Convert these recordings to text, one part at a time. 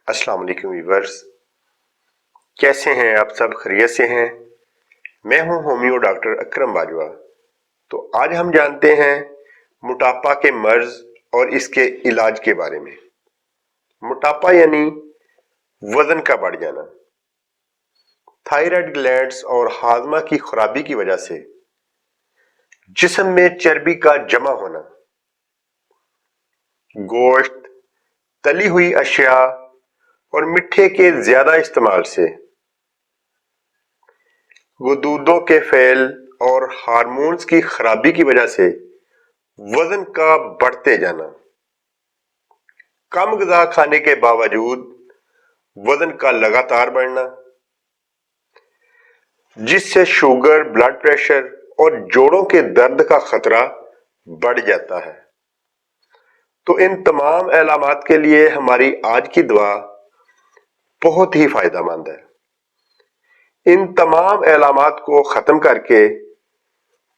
السلام علیکم ویورز، کیسے ہیں آپ سب؟ خیریت سے ہیں؟ میں ہوں ہومیو ڈاکٹر اکرم باجوہ۔ تو آج ہم جانتے ہیں موٹاپا کے مرض اور اس کے علاج کے بارے میں۔ موٹاپا یعنی وزن کا بڑھ جانا، تھائرائیڈ گلینڈز اور ہاضمہ کی خرابی کی وجہ سے جسم میں چربی کا جمع ہونا، گوشت، تلی ہوئی اشیاء اور میٹھے کے زیادہ استعمال سے، غدودوں کے فیل اور ہارمونز کی خرابی کی وجہ سے وزن کا بڑھتے جانا، کم غذا کھانے کے باوجود وزن کا لگاتار بڑھنا، جس سے شوگر، بلڈ پریشر اور جوڑوں کے درد کا خطرہ بڑھ جاتا ہے۔ تو ان تمام علامات کے لیے ہماری آج کی دعا بہت ہی فائدہ مند ہے۔ ان تمام علامات کو ختم کر کے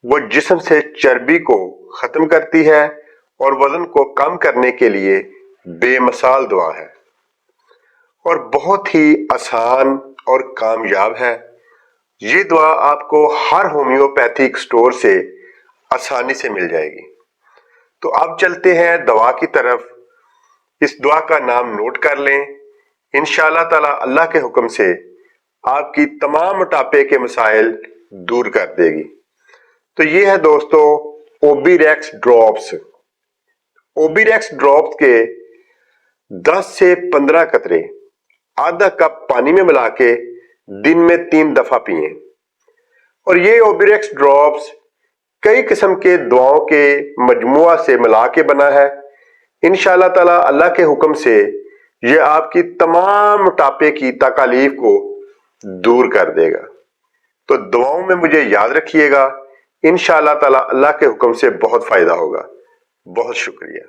وہ جسم سے چربی کو ختم کرتی ہے اور وزن کو کم کرنے کے لیے بے مثال دعا ہے، اور بہت ہی آسان اور کامیاب ہے۔ یہ دعا آپ کو ہر ہومیوپیتھک سٹور سے آسانی سے مل جائے گی۔ تو اب چلتے ہیں دعا کی طرف۔ اس دعا کا نام نوٹ کر لیں۔ انشاءاللہ تعالی اللہ کے حکم سے آپ کی تمام موٹاپے کے مسائل دور کر دے گی۔ تو یہ ہے دوستو اوبی ریکس ڈراپس۔ اوبی ریکس ڈراپس کے 10 سے 15 قطرے آدھا کپ پانی میں ملا کے دن میں 3 دفعہ پئیں، اور یہ اوبی ریکس ڈراپس کئی قسم کے دواؤں کے مجموعہ سے ملا کے بنا ہے۔ انشاءاللہ تعالی اللہ کے حکم سے یہ آپ کی تمام موٹاپے کی تکالیف کو دور کر دے گا۔ تو دعاؤں میں مجھے یاد رکھیے گا۔ انشاءاللہ تعالی اللہ کے حکم سے بہت فائدہ ہوگا۔ بہت شکریہ۔